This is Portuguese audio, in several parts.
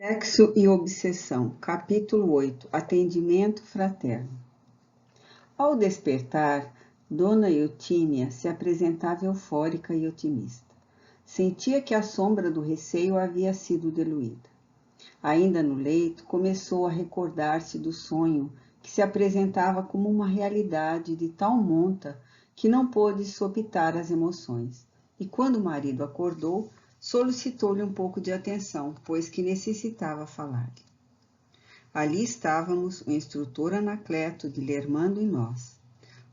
Sexo e obsessão, capítulo 8, atendimento fraterno. Ao despertar, Dona Eutínia se apresentava eufórica e otimista. Sentia que a sombra do receio havia sido diluída. Ainda no leito, começou a recordar-se do sonho que se apresentava como uma realidade de tal monta que não pôde sopitar as emoções. E quando o marido acordou, solicitou-lhe um pouco de atenção, pois que necessitava falar-lhe. Ali estávamos o instrutor Anacleto, Guilhermando e nós.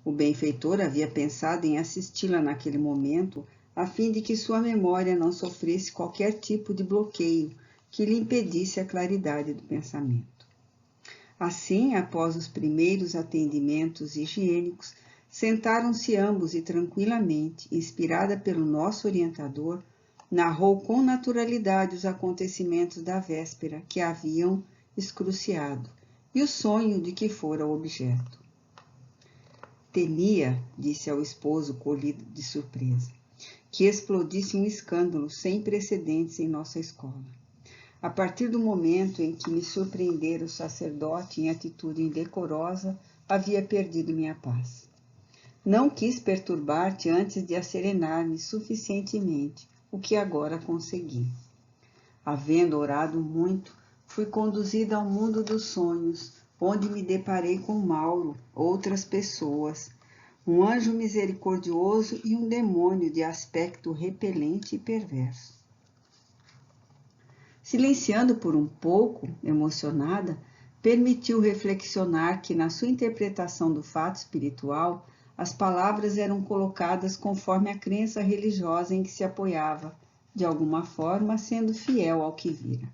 O benfeitor havia pensado em assisti-la naquele momento, a fim de que sua memória não sofresse qualquer tipo de bloqueio que lhe impedisse a claridade do pensamento. Assim, após os primeiros atendimentos higiênicos, sentaram-se ambos e tranquilamente, inspirada pelo nosso orientador, narrou com naturalidade os acontecimentos da véspera que a haviam excruciado e o sonho de que fora objeto. Temia, disse ao esposo colhido de surpresa, que explodisse um escândalo sem precedentes em nossa escola. A partir do momento em que me surpreendera o sacerdote em atitude indecorosa, havia perdido minha paz. Não quis perturbar-te antes de acerenar-me suficientemente, o que agora consegui. Havendo orado muito, fui conduzida ao mundo dos sonhos, onde me deparei com Mauro, outras pessoas, um anjo misericordioso e um demônio de aspecto repelente e perverso. Silenciando por um pouco, emocionada, permitiu reflexionar que na sua interpretação do fato espiritual, as palavras eram colocadas conforme a crença religiosa em que se apoiava, de alguma forma sendo fiel ao que vira.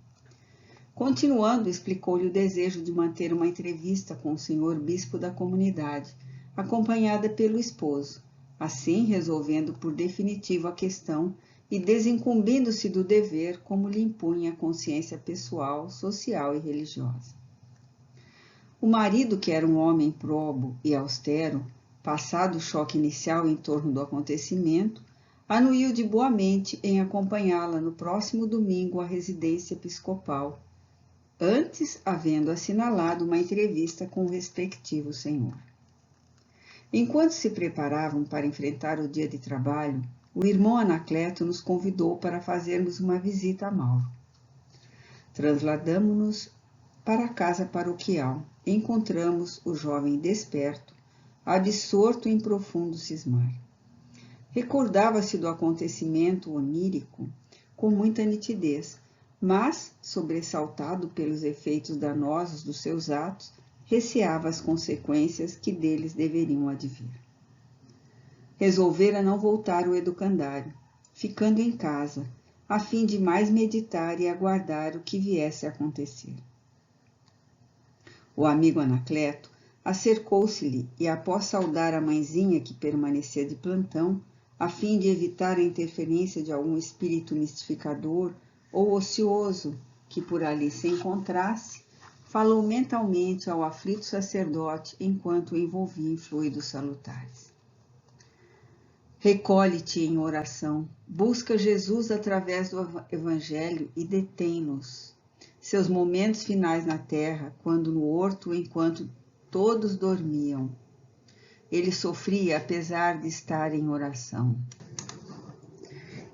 Continuando, explicou-lhe o desejo de manter uma entrevista com o senhor bispo da comunidade, acompanhada pelo esposo, assim resolvendo por definitivo a questão e desincumbindo-se do dever como lhe impunha a consciência pessoal, social e religiosa. O marido, que era um homem probo e austero, passado o choque inicial em torno do acontecimento, anuiu de boa mente em acompanhá-la no próximo domingo à residência episcopal, antes havendo assinalado uma entrevista com o respectivo senhor. Enquanto se preparavam para enfrentar o dia de trabalho, o irmão Anacleto nos convidou para fazermos uma visita a Mauro. Trasladamo-nos para a casa paroquial. Encontramos o jovem desperto, absorto em profundo cismar. Recordava-se do acontecimento onírico com muita nitidez, mas, sobressaltado pelos efeitos danosos dos seus atos, receava as consequências que deles deveriam advir. Resolvera não voltar ao educandário, ficando em casa, a fim de mais meditar e aguardar o que viesse a acontecer. O amigo Anacleto acercou-se-lhe e, após saudar a mãezinha que permanecia de plantão, a fim de evitar a interferência de algum espírito mistificador ou ocioso que por ali se encontrasse, falou mentalmente ao aflito sacerdote enquanto o envolvia em fluidos salutares. Recolhe-te em oração, busca Jesus através do Evangelho e detém-nos. Seus momentos finais na terra, quando no horto, enquanto todos dormiam. Ele sofria apesar de estar em oração.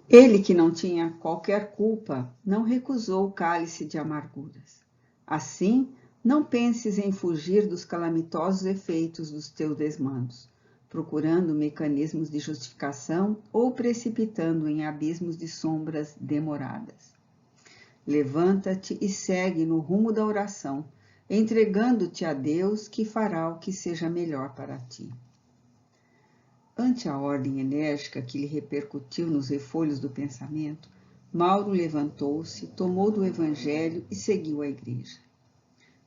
Ele, que não tinha qualquer culpa, não recusou o cálice de amarguras. Assim, não penses em fugir dos calamitosos efeitos dos teus desmandos, procurando mecanismos de justificação ou precipitando em abismos de sombras demoradas. Levanta-te e segue no rumo da oração, entregando-te a Deus, que fará o que seja melhor para ti. Ante a ordem enérgica que lhe repercutiu nos refolhos do pensamento, Mauro levantou-se, tomou do Evangelho e seguiu a igreja.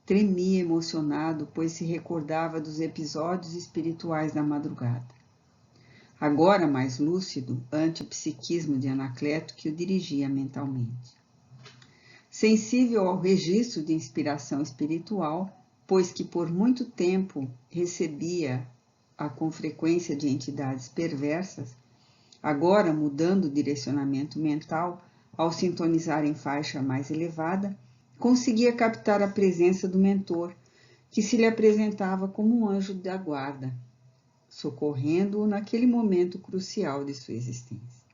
Tremia emocionado, pois se recordava dos episódios espirituais da madrugada. Agora mais lúcido, ante o psiquismo de Anacleto que o dirigia mentalmente. Sensível ao registro de inspiração espiritual, pois que por muito tempo recebia com frequência de entidades perversas, agora mudando o direcionamento mental ao sintonizar em faixa mais elevada, conseguia captar a presença do mentor, que se lhe apresentava como um anjo da guarda, socorrendo-o naquele momento crucial de sua existência.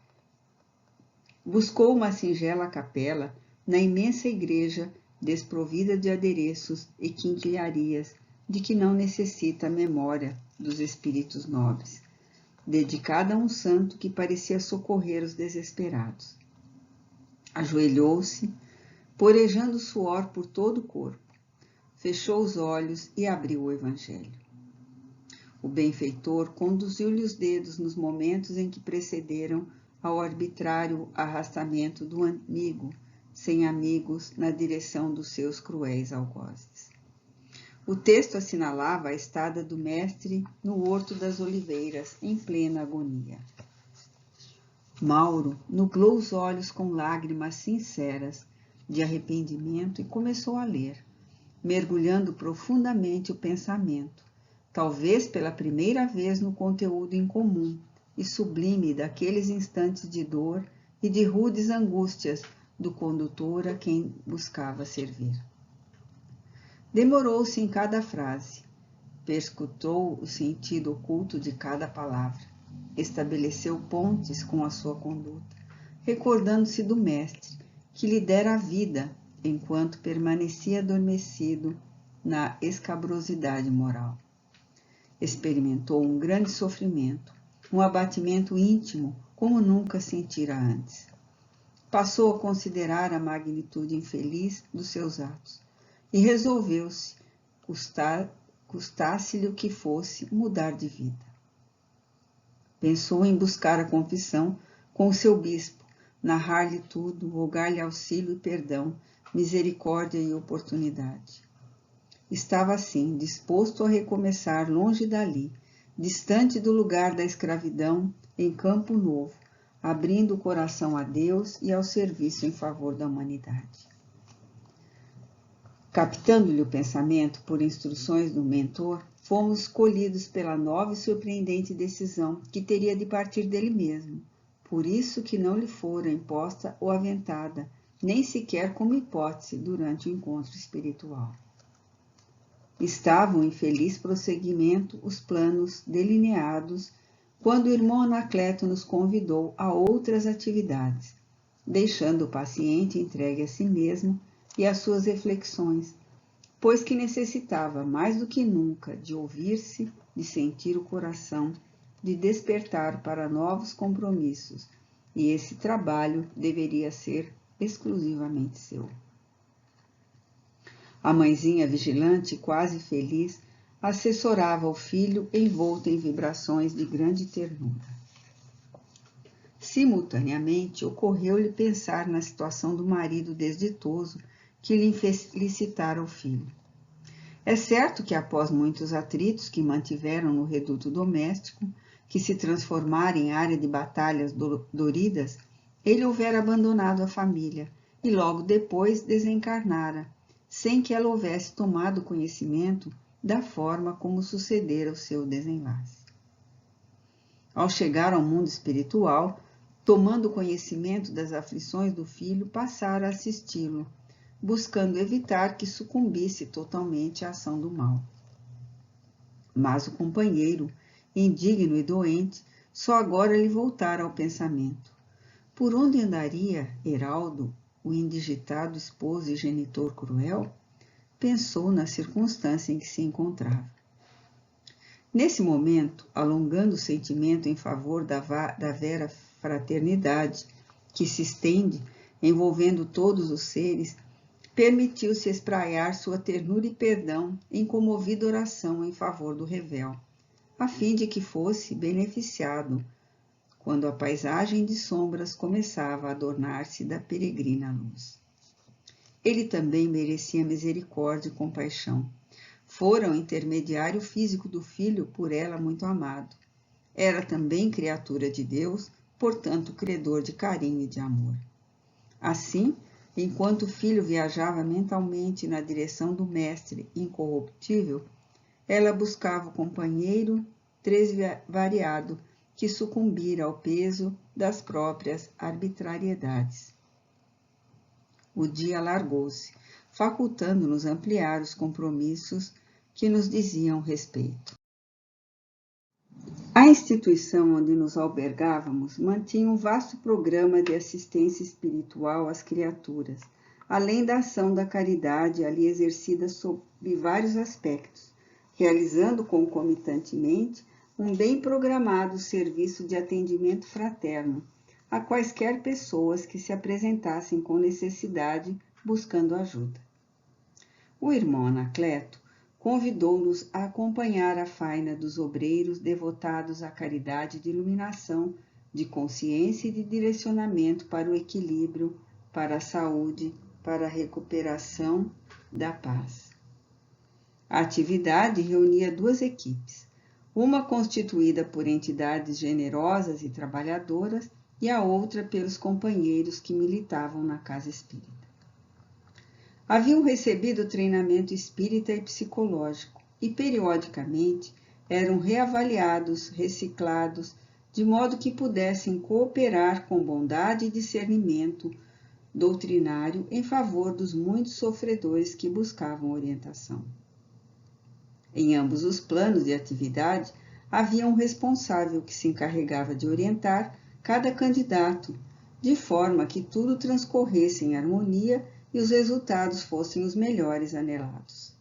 Buscou uma singela capela na imensa igreja, desprovida de adereços e quinquilharias, de que não necessita a memória dos espíritos nobres, dedicada a um santo que parecia socorrer os desesperados. Ajoelhou-se, porejando suor por todo o corpo, fechou os olhos e abriu o Evangelho. O benfeitor conduziu-lhe os dedos nos momentos em que precederam ao arbitrário arrastamento do amigo, sem amigos, na direção dos seus cruéis algozes. O texto assinalava a estada do mestre no Horto das Oliveiras, em plena agonia. Mauro nublou os olhos com lágrimas sinceras de arrependimento e começou a ler, mergulhando profundamente o pensamento, talvez pela primeira vez no conteúdo incomum e sublime daqueles instantes de dor e de rudes angústias do condutor a quem buscava servir. Demorou-se em cada frase, perscrutou o sentido oculto de cada palavra, estabeleceu pontes com a sua conduta, recordando-se do mestre, que lhe dera a vida enquanto permanecia adormecido na escabrosidade moral. Experimentou um grande sofrimento, um abatimento íntimo como nunca sentira antes. Passou a considerar a magnitude infeliz dos seus atos e resolveu-se, custasse-lhe o que fosse, mudar de vida. Pensou em buscar a confissão com o seu bispo, narrar-lhe tudo, rogar-lhe auxílio e perdão, misericórdia e oportunidade. Estava assim, disposto a recomeçar longe dali, distante do lugar da escravidão, em campo novo, abrindo o coração a Deus e ao serviço em favor da humanidade. Captando-lhe o pensamento por instruções do mentor, fomos escolhidos pela nova e surpreendente decisão que teria de partir dele mesmo, por isso que não lhe fora imposta ou aventada, nem sequer como hipótese durante o encontro espiritual. Estavam em feliz prosseguimento os planos delineados quando o irmão Anacleto nos convidou a outras atividades, deixando o paciente entregue a si mesmo e às suas reflexões, pois que necessitava mais do que nunca de ouvir-se, de sentir o coração, de despertar para novos compromissos, e esse trabalho deveria ser exclusivamente seu. A mãezinha vigilante, quase feliz, assessorava o filho envolto em vibrações de grande ternura. Simultaneamente, ocorreu-lhe pensar na situação do marido desditoso que lhe felicitara o filho. É certo que após muitos atritos que mantiveram no reduto doméstico, que se transformara em área de batalhas doridas, ele houvera abandonado a família e logo depois desencarnara, sem que ela houvesse tomado conhecimento da forma como sucedera o seu desenlace. Ao chegar ao mundo espiritual, tomando conhecimento das aflições do filho, passara a assisti-lo, buscando evitar que sucumbisse totalmente à ação do mal. Mas o companheiro, indigno e doente, só agora lhe voltara ao pensamento. Por onde andaria Heraldo, o indigitado esposo e genitor cruel? Pensou na circunstância em que se encontrava. Nesse momento, alongando o sentimento em favor da vera fraternidade que se estende, envolvendo todos os seres, permitiu-se espraiar sua ternura e perdão em comovida oração em favor do revel, a fim de que fosse beneficiado quando a paisagem de sombras começava a adornar-se da peregrina luz. Ele também merecia misericórdia e compaixão. Fora o intermediário físico do filho por ela muito amado. Era também criatura de Deus, portanto credor de carinho e de amor. Assim, enquanto o filho viajava mentalmente na direção do mestre incorruptível, ela buscava o companheiro tresvariado que sucumbira ao peso das próprias arbitrariedades. O dia alargou-se. facultando-nos ampliar os compromissos que nos diziam respeito. A instituição onde nos albergávamos mantinha um vasto programa de assistência espiritual às criaturas, além da ação da caridade ali exercida sob vários aspectos, realizando concomitantemente um bem programado serviço de atendimento fraterno a quaisquer pessoas que se apresentassem com necessidade buscando ajuda. O irmão Anacleto convidou-nos a acompanhar a faina dos obreiros devotados à caridade de iluminação, de consciência e de direcionamento para o equilíbrio, para a saúde, para a recuperação da paz. A atividade reunia duas equipes, uma constituída por entidades generosas e trabalhadoras e a outra pelos companheiros que militavam na casa espírita. Haviam recebido treinamento espírita e psicológico e, periodicamente, eram reavaliados, reciclados, de modo que pudessem cooperar com bondade e discernimento doutrinário em favor dos muitos sofredores que buscavam orientação. Em ambos os planos de atividade, havia um responsável que se encarregava de orientar cada candidato, de forma que tudo transcorresse em harmonia e os resultados fossem os melhores anelados.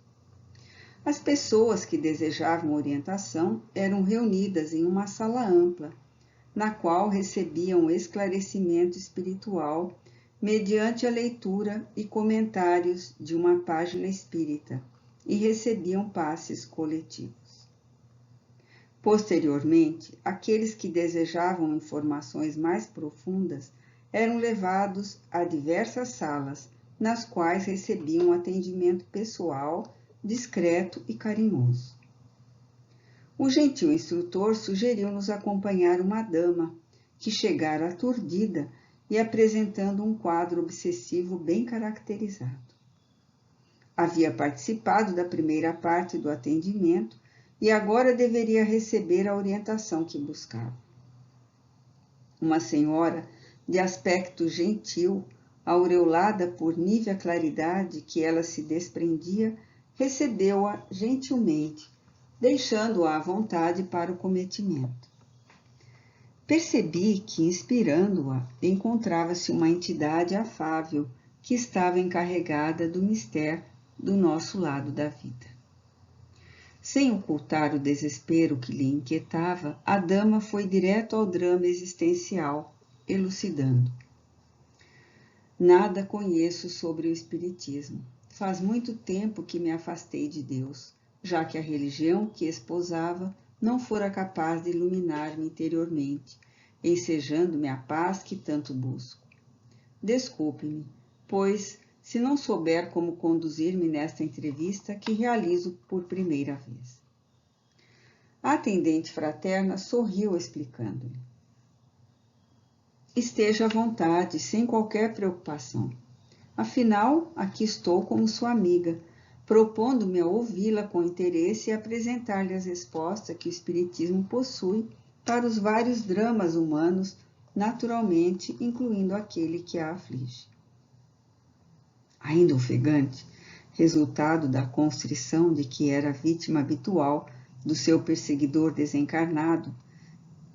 As pessoas que desejavam orientação eram reunidas em uma sala ampla, na qual recebiam esclarecimento espiritual mediante a leitura e comentários de uma página espírita e recebiam passes coletivos. Posteriormente, aqueles que desejavam informações mais profundas eram levados a diversas salas, nas quais recebiam um atendimento pessoal, discreto e carinhoso. O gentil instrutor sugeriu-nos acompanhar uma dama, que chegara aturdida e apresentando um quadro obsessivo bem caracterizado. Havia participado da primeira parte do atendimento e agora deveria receber a orientação que buscava. Uma senhora de aspecto gentil, aureolada por nívea claridade que ela se desprendia, recebeu-a gentilmente, deixando-a à vontade para o cometimento. Percebi que, inspirando-a, encontrava-se uma entidade afável que estava encarregada do mistério do nosso lado da vida. Sem ocultar o desespero que lhe inquietava, a dama foi direto ao drama existencial, elucidando. Nada conheço sobre o Espiritismo. Faz muito tempo que me afastei de Deus, já que a religião que esposava não fora capaz de iluminar-me interiormente, ensejando-me a paz que tanto busco. Desculpe-me, pois, se não souber como conduzir-me nesta entrevista que realizo por primeira vez. A atendente fraterna sorriu explicando-lhe. Esteja à vontade, sem qualquer preocupação. Afinal, aqui estou como sua amiga, propondo-me a ouvi-la com interesse e apresentar-lhe as respostas que o Espiritismo possui para os vários dramas humanos, naturalmente incluindo aquele que a aflige. Ainda ofegante, resultado da constrição de que era vítima habitual do seu perseguidor desencarnado,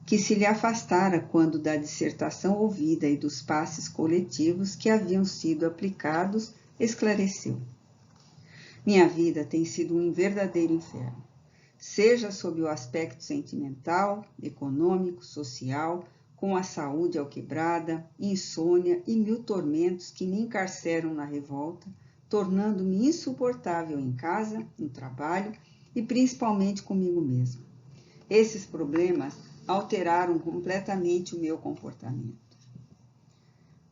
que se lhe afastara quando da dissertação ouvida e dos passes coletivos que haviam sido aplicados, esclareceu. Minha vida tem sido um verdadeiro inferno, seja sob o aspecto sentimental, econômico, social, com a saúde alquebrada, insônia e 1000 tormentos que me encarceram na revolta, tornando-me insuportável em casa, no trabalho e principalmente comigo mesmo. Esses problemas alteraram completamente o meu comportamento.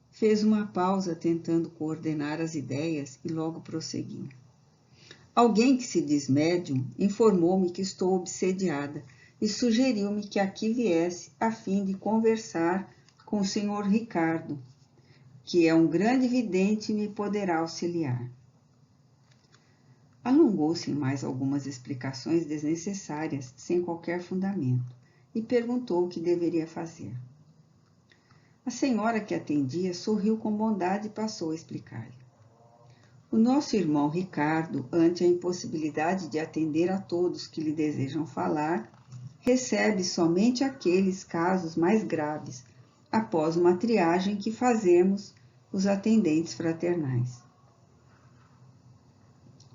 Fez uma pausa tentando coordenar as ideias e logo prosseguiu. Alguém que se diz médium informou-me que estou obsediada e sugeriu-me que aqui viesse a fim de conversar com o Sr. Ricardo, que é um grande vidente e me poderá auxiliar. Alongou-se em mais algumas explicações desnecessárias, sem qualquer fundamento, e perguntou o que deveria fazer. A senhora que atendia sorriu com bondade e passou a explicar-lhe. O nosso irmão Ricardo, ante a impossibilidade de atender a todos que lhe desejam falar, recebe somente aqueles casos mais graves, após uma triagem que fazemos os atendentes fraternais.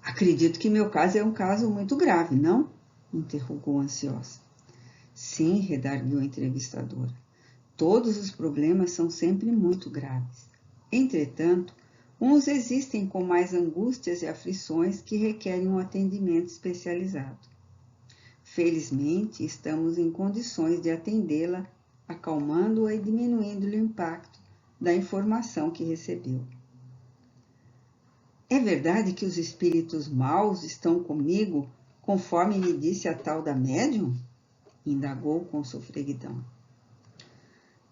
Acredito que meu caso é um caso muito grave, não? Interrogou ansiosa. Sim, redarguiu a entrevistadora. Todos os problemas são sempre muito graves. Entretanto, uns existem com mais angústias e aflições que requerem um atendimento especializado. Felizmente, estamos em condições de atendê-la, acalmando-a e diminuindo-lhe o impacto da informação que recebeu. É verdade que os espíritos maus estão comigo, conforme me disse a tal da médium? Indagou com sofreguidão.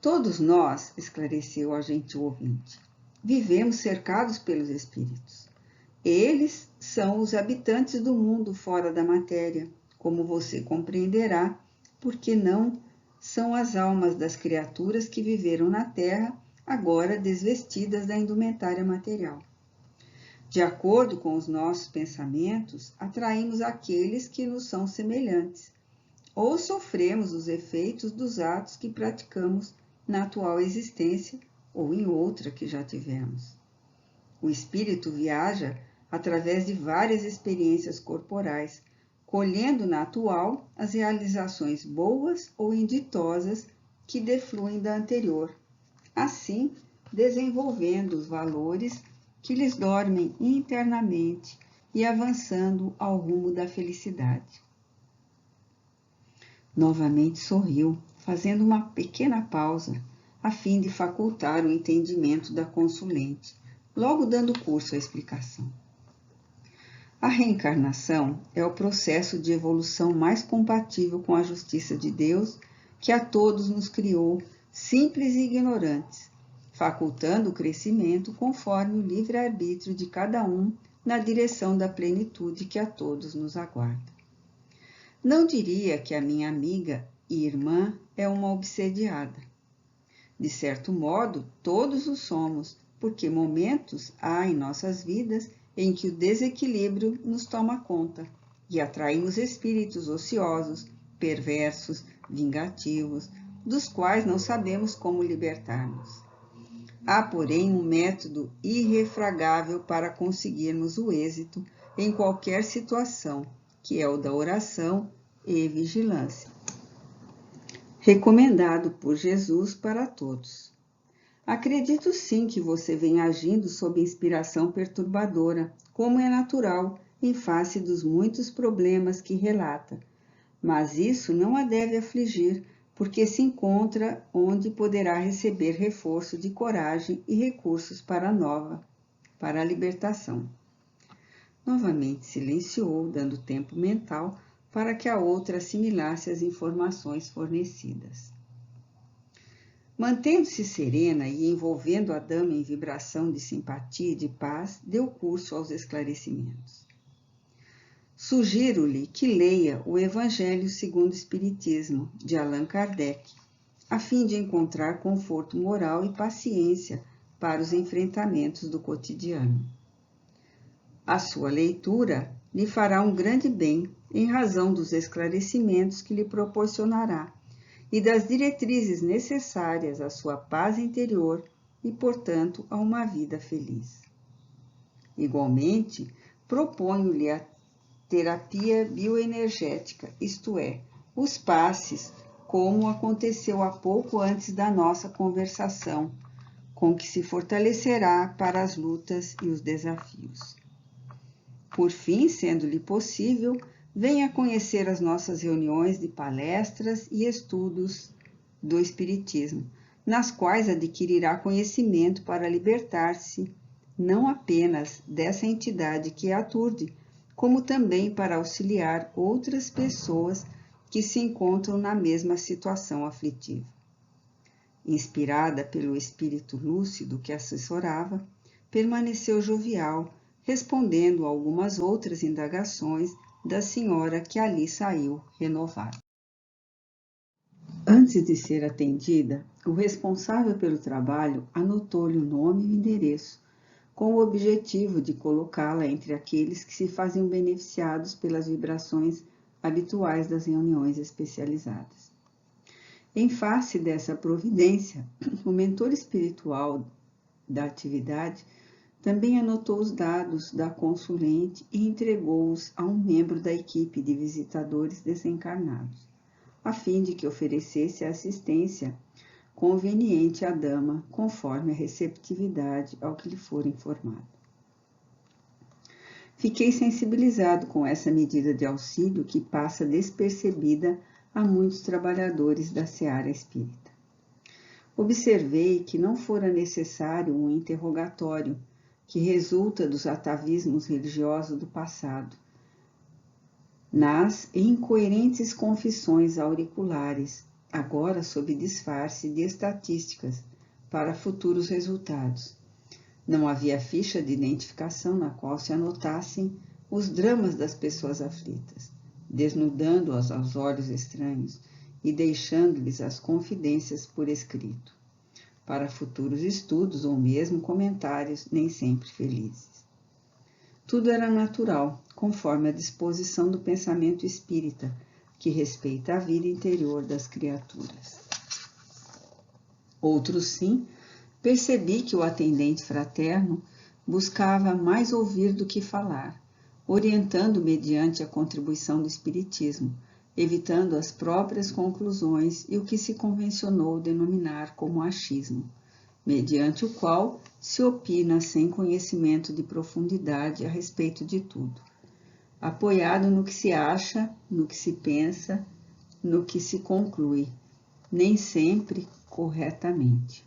Todos nós, esclareceu a gentil ouvinte, vivemos cercados pelos espíritos. Eles são os habitantes do mundo fora da matéria, como você compreenderá, porque não são as almas das criaturas que viveram na Terra, agora desvestidas da indumentária material. De acordo com os nossos pensamentos, atraímos aqueles que nos são semelhantes, ou sofremos os efeitos dos atos que praticamos na atual existência ou em outra que já tivemos. O espírito viaja através de várias experiências corporais, colhendo na atual as realizações boas ou inditosas que defluem da anterior, assim desenvolvendo os valores que lhes dormem internamente e avançando ao rumo da felicidade. Novamente sorriu, fazendo uma pequena pausa, a fim de facultar o entendimento da consulente, logo dando curso à explicação. A reencarnação é o processo de evolução mais compatível com a justiça de Deus, que a todos nos criou, simples e ignorantes, facultando o crescimento conforme o livre-arbítrio de cada um na direção da plenitude que a todos nos aguarda. Não diria que a minha amiga e irmã é uma obsediada. De certo modo, todos o somos, porque momentos há em nossas vidas em que o desequilíbrio nos toma conta e atraímos espíritos ociosos, perversos, vingativos, dos quais não sabemos como libertar-nos. Há, porém, um método irrefragável para conseguirmos o êxito em qualquer situação, que é o da oração e vigilância, recomendado por Jesus para todos. Acredito sim que você vem agindo sob inspiração perturbadora, como é natural, em face dos muitos problemas que relata, mas isso não a deve afligir, porque se encontra onde poderá receber reforço de coragem e recursos para a libertação. Novamente silenciou, dando tempo mental para que a outra assimilasse as informações fornecidas. Mantendo-se serena e envolvendo a dama em vibração de simpatia e de paz, deu curso aos esclarecimentos. Sugiro-lhe que leia o Evangelho segundo o Espiritismo, de Allan Kardec, a fim de encontrar conforto moral e paciência para os enfrentamentos do cotidiano. A sua leitura lhe fará um grande bem em razão dos esclarecimentos que lhe proporcionará e das diretrizes necessárias à sua paz interior e, portanto, a uma vida feliz. Igualmente, proponho-lhe a terapia bioenergética, isto é, os passes, como aconteceu há pouco antes da nossa conversação, com que se fortalecerá para as lutas e os desafios. Por fim, sendo-lhe possível, venha conhecer as nossas reuniões de palestras e estudos do Espiritismo, nas quais adquirirá conhecimento para libertar-se não apenas dessa entidade que a aturde, como também para auxiliar outras pessoas que se encontram na mesma situação aflitiva. Inspirada pelo espírito lúcido que assessorava, permaneceu jovial, respondendo a algumas outras indagações da senhora que ali saiu renovada. Antes de ser atendida, o responsável pelo trabalho anotou-lhe o nome e o endereço, com o objetivo de colocá-la entre aqueles que se faziam beneficiados pelas vibrações habituais das reuniões especializadas. Em face dessa providência, o mentor espiritual da atividade também anotou os dados da consulente e entregou-os a um membro da equipe de visitadores desencarnados, a fim de que oferecesse a assistência conveniente à dama, conforme a receptividade ao que lhe for informado. Fiquei sensibilizado com essa medida de auxílio que passa despercebida a muitos trabalhadores da seara espírita. Observei que não fora necessário um interrogatório que resulta dos atavismos religiosos do passado, nas incoerentes confissões auriculares, agora sob disfarce de estatísticas para futuros resultados. Não havia ficha de identificação na qual se anotassem os dramas das pessoas aflitas, desnudando-as aos olhos estranhos e deixando-lhes as confidências por escrito, para futuros estudos ou mesmo comentários nem sempre felizes. Tudo era natural, conforme a disposição do pensamento espírita, que respeita a vida interior das criaturas. Outros sim, percebi que o atendente fraterno buscava mais ouvir do que falar, orientando mediante a contribuição do espiritismo, evitando as próprias conclusões e o que se convencionou denominar como achismo, mediante o qual se opina sem conhecimento de profundidade a respeito de tudo, apoiado no que se acha, no que se pensa, no que se conclui, nem sempre corretamente.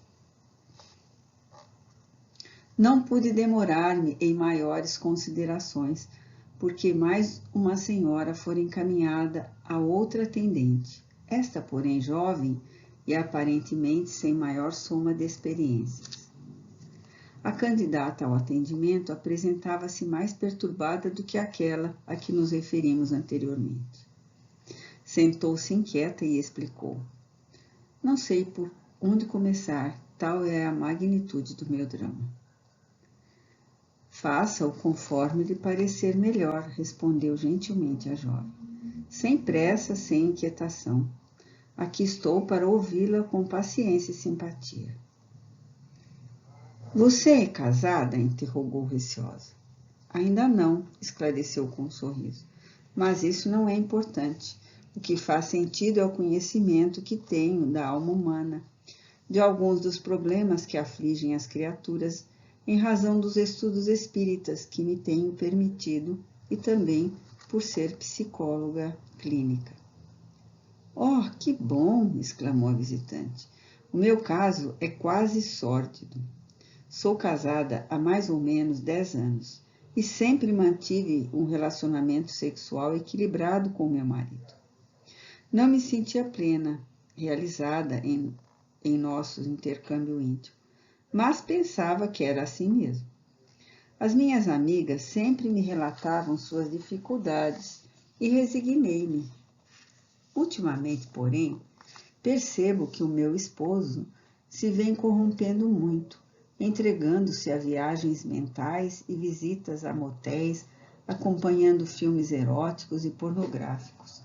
Não pude demorar-me em maiores considerações, porque mais uma senhora fora encaminhada a outra atendente, esta, porém, jovem e aparentemente sem maior soma de experiências. A candidata ao atendimento apresentava-se mais perturbada do que aquela a que nos referimos anteriormente. Sentou-se inquieta e explicou: "Não sei por onde começar, tal é a magnitude do meu drama." "Faça-o conforme lhe parecer melhor", respondeu gentilmente a jovem. "Sem pressa, sem inquietação. Aqui estou para ouvi-la com paciência e simpatia." "Você é casada?" interrogou receosa. "Ainda não", esclareceu com um sorriso. "Mas isso não é importante. O que faz sentido é o conhecimento que tenho da alma humana, de alguns dos problemas que afligem as criaturas, em razão dos estudos espíritas que me tenho permitido e também por ser psicóloga clínica." "Oh, que bom!" exclamou a visitante. "O meu caso é quase sórdido. Sou casada há mais ou menos 10 anos e sempre mantive um relacionamento sexual equilibrado com meu marido. Não me sentia plena, realizada em nosso intercâmbio íntimo, mas pensava que era assim mesmo. As minhas amigas sempre me relatavam suas dificuldades e resignei-me. Ultimamente, porém, percebo que o meu esposo se vem corrompendo muito, entregando-se a viagens mentais e visitas a motéis, acompanhando filmes eróticos e pornográficos,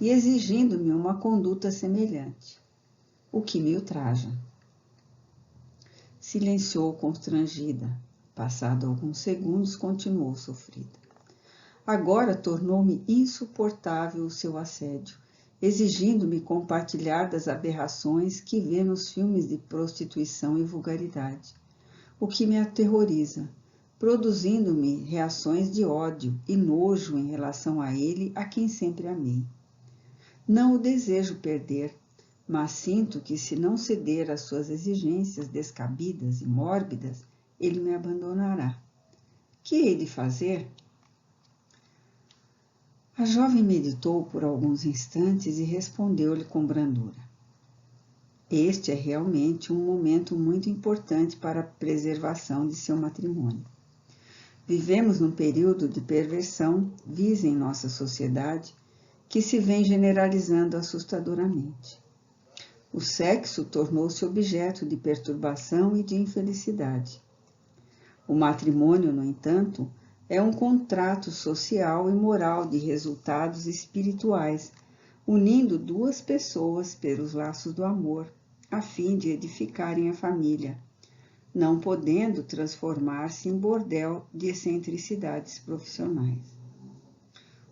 e exigindo-me uma conduta semelhante, o que me ultraja." Silenciou constrangida. Passado alguns segundos, continuou sofrida: "Agora tornou-me insuportável o seu assédio, exigindo-me compartilhar das aberrações que vê nos filmes de prostituição e vulgaridade, o que me aterroriza, produzindo-me reações de ódio e nojo em relação a ele, a quem sempre amei. Não o desejo perder, mas sinto que, se não ceder às suas exigências descabidas e mórbidas, ele me abandonará. Que hei de fazer?" A jovem meditou por alguns instantes e respondeu-lhe com brandura: "Este é realmente um momento muito importante para a preservação de seu matrimônio. Vivemos num período de perversão visa em nossa sociedade que se vem generalizando assustadoramente. O sexo tornou-se objeto de perturbação e de infelicidade. O matrimônio, no entanto, é um contrato social e moral de resultados espirituais, unindo duas pessoas pelos laços do amor, a fim de edificarem a família, não podendo transformar-se em bordel de excentricidades profissionais.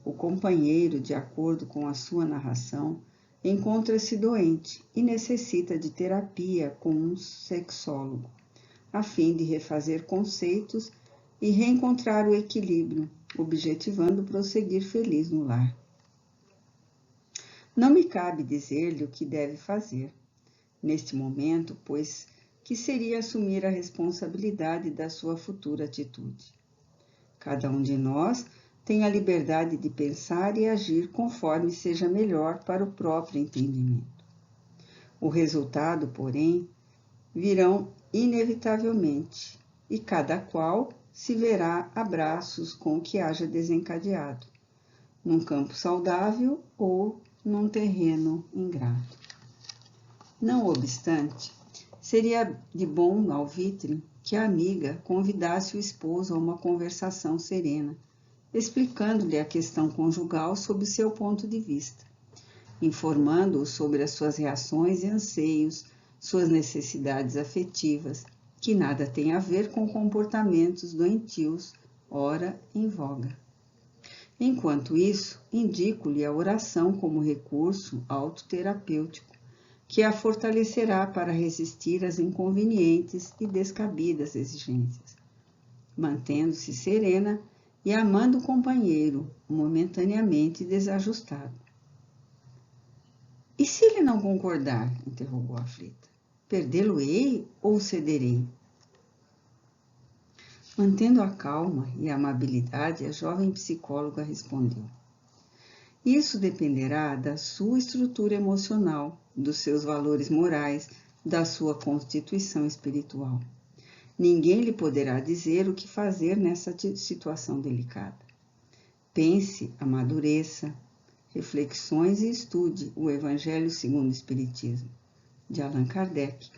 O companheiro, de acordo com a sua narração, encontra-se doente e necessita de terapia com um sexólogo, a fim de refazer conceitos e reencontrar o equilíbrio, objetivando prosseguir feliz no lar. Não me cabe dizer-lhe o que deve fazer neste momento, pois que seria assumir a responsabilidade da sua futura atitude. Cada um de nós tem a liberdade de pensar e agir conforme seja melhor para o próprio entendimento. O resultado, porém, virão inevitavelmente, e cada qual se verá a braços com o que haja desencadeado, num campo saudável ou num terreno ingrato. Não obstante, seria de bom alvitre que a amiga convidasse o esposo a uma conversação serena, explicando-lhe a questão conjugal sob seu ponto de vista, informando-o sobre as suas reações e anseios, suas necessidades afetivas, que nada têm a ver com comportamentos doentios, ora em voga. Enquanto isso, indico-lhe a oração como recurso autoterapêutico, que a fortalecerá para resistir às inconvenientes e descabidas exigências, mantendo-se serena e amando o companheiro, momentaneamente desajustado. E se ele não concordar? Interrogou aflita. Perdê-lo-ei ou cederei? Mantendo a calma e a amabilidade, a jovem psicóloga respondeu: isso dependerá da sua estrutura emocional, dos seus valores morais, da sua constituição espiritual. Ninguém lhe poderá dizer o que fazer nessa situação delicada. Pense, amadureça, reflexões e estude o Evangelho segundo o Espiritismo, de Allan Kardec,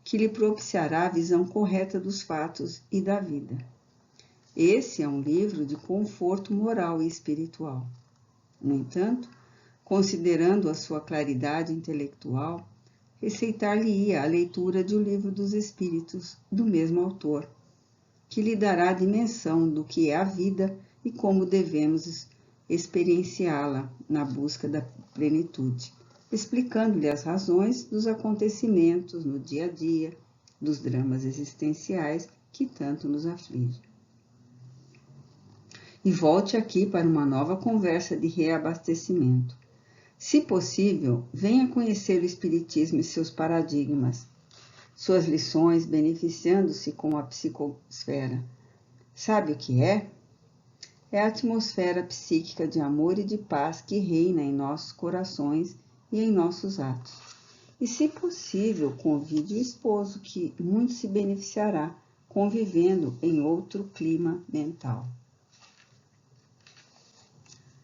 que lhe propiciará a visão correta dos fatos e da vida. Esse é um livro de conforto moral e espiritual. No entanto, considerando a sua claridade intelectual, receitar-lhe-ia a leitura de O Livro dos Espíritos, do mesmo autor, que lhe dará a dimensão do que é a vida e como devemos experienciá-la na busca da plenitude, explicando-lhe as razões dos acontecimentos no dia a dia, dos dramas existenciais que tanto nos afligem. E volte aqui para uma nova conversa de reabastecimento. Se possível, venha conhecer o Espiritismo e seus paradigmas, suas lições, beneficiando-se com a psicosfera. Sabe o que é? É a atmosfera psíquica de amor e de paz que reina em nossos corações e em nossos atos. E, se possível, convide o esposo, que muito se beneficiará convivendo em outro clima mental.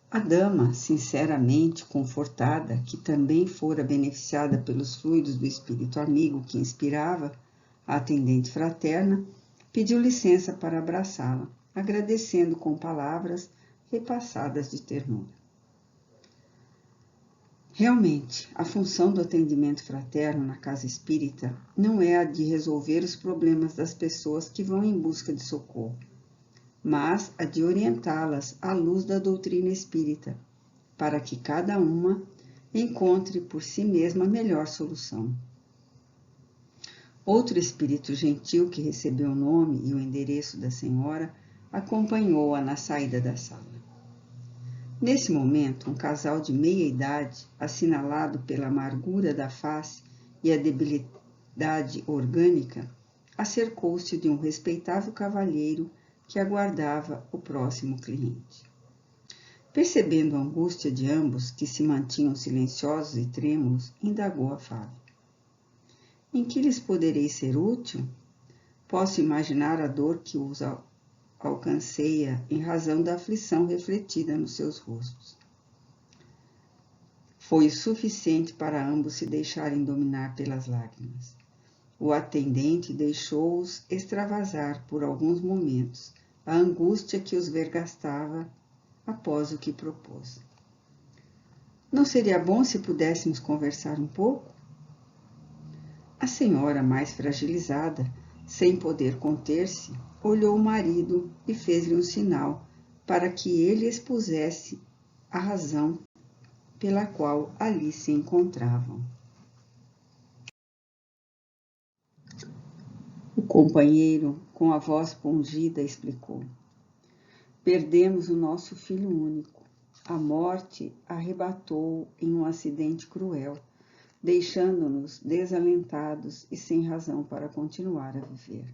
A dama, sinceramente confortada, que também fora beneficiada pelos fluidos do espírito amigo que inspirava a atendente fraterna, pediu licença para abraçá-la, agradecendo com palavras repassadas de ternura. Realmente, a função do atendimento fraterno na casa espírita não é a de resolver os problemas das pessoas que vão em busca de socorro, mas a de orientá-las à luz da doutrina espírita, para que cada uma encontre por si mesma a melhor solução. Outro espírito gentil que recebeu o nome e o endereço da senhora acompanhou-a na saída da sala. Nesse momento, um casal de meia idade, assinalado pela amargura da face e a debilidade orgânica, acercou-se de um respeitável cavalheiro que aguardava o próximo cliente. Percebendo a angústia de ambos, que se mantinham silenciosos e trêmulos, indagou afável: em que lhes poderei ser útil? Posso imaginar a dor que os alcanceia em razão da aflição refletida nos seus rostos. Foi o suficiente para ambos se deixarem dominar pelas lágrimas. O atendente deixou-os extravasar por alguns momentos a angústia que os vergastava após o que propôs. Não seria bom se pudéssemos conversar um pouco? A senhora, mais fragilizada, sem poder conter-se, olhou o marido e fez-lhe um sinal para que ele expusesse a razão pela qual ali se encontravam. O companheiro, com a voz pungida, explicou: perdemos o nosso filho único. A morte arrebatou-o em um acidente cruel, deixando-nos desalentados e sem razão para continuar a viver.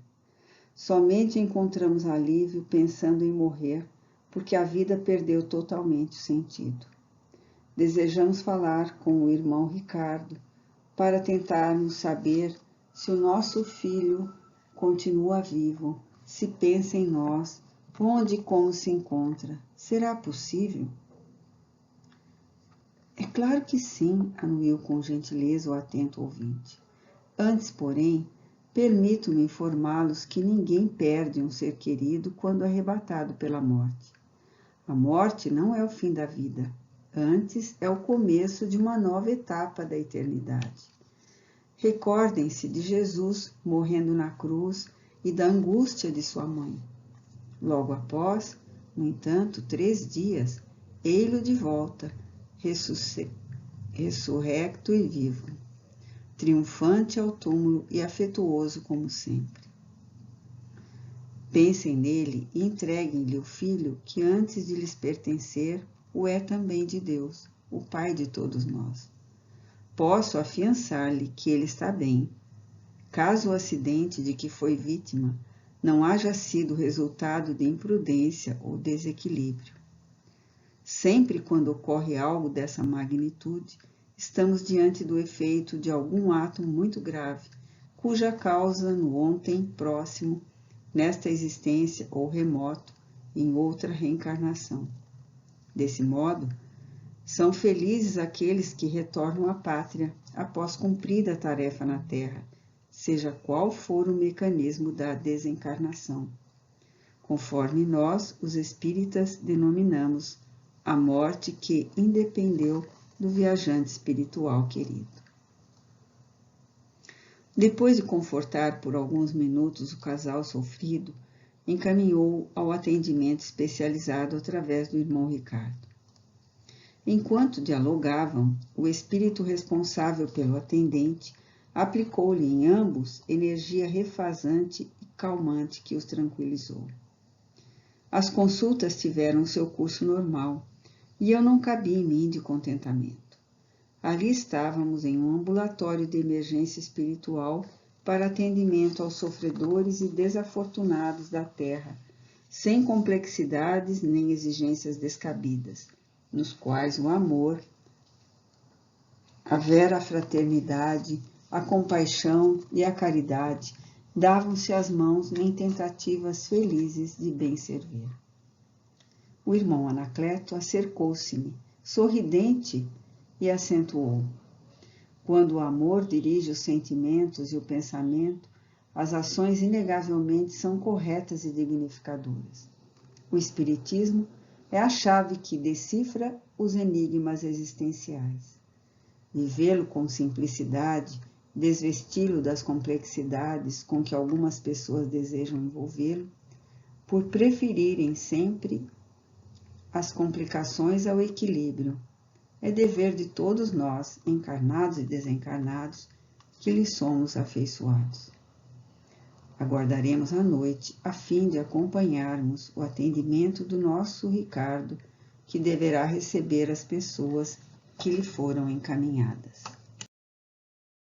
Somente encontramos alívio pensando em morrer, porque a vida perdeu totalmente o sentido. Desejamos falar com o irmão Ricardo para tentarmos saber se o nosso filho continua vivo, se pensa em nós, onde e como se encontra. Será possível? É claro que sim, anuiu com gentileza o atento ouvinte. Antes, porém, permito-me informá-los que ninguém perde um ser querido quando arrebatado pela morte. A morte não é o fim da vida, antes é o começo de uma nova etapa da eternidade. Recordem-se de Jesus morrendo na cruz e da angústia de sua mãe. Logo após, no entanto, 3 dias, ei-lo de volta, ressurrecto e vivo, triunfante ao túmulo e afetuoso como sempre. Pensem nele e entreguem-lhe o Filho que antes de lhes pertencer, o é também de Deus, o Pai de todos nós. Posso afiançar-lhe que ele está bem, caso o acidente de que foi vítima não haja sido resultado de imprudência ou desequilíbrio. Sempre quando ocorre algo dessa magnitude, estamos diante do efeito de algum ato muito grave, cuja causa no ontem próximo, nesta existência ou remoto, em outra reencarnação. Desse modo, são felizes aqueles que retornam à pátria após cumprida a tarefa na Terra, seja qual for o mecanismo da desencarnação, conforme nós, os espíritas, denominamos a morte que independeu do viajante espiritual querido. Depois de confortar por alguns minutos o casal sofrido, encaminhou ao atendimento especializado através do irmão Ricardo. Enquanto dialogavam, o espírito responsável pelo atendente aplicou-lhe em ambos energia refazante e calmante que os tranquilizou. As consultas tiveram seu curso normal e eu não cabia em mim de contentamento. Ali estávamos em um ambulatório de emergência espiritual para atendimento aos sofredores e desafortunados da Terra, sem complexidades nem exigências descabidas, nos quais o amor, a vera fraternidade, a compaixão e a caridade davam-se as mãos em tentativas felizes de bem servir. O irmão Anacleto acercou-se-me, sorridente, e acentuou: quando o amor dirige os sentimentos e o pensamento, as ações inegavelmente são corretas e dignificadoras. O Espiritismo é a chave que decifra os enigmas existenciais. Vivê-lo com simplicidade, desvesti-lo das complexidades com que algumas pessoas desejam envolvê-lo, por preferirem sempre as complicações ao equilíbrio. É dever de todos nós, encarnados e desencarnados, que lhe somos afeiçoados. Aguardaremos a noite, a fim de acompanharmos o atendimento do nosso Ricardo, que deverá receber as pessoas que lhe foram encaminhadas.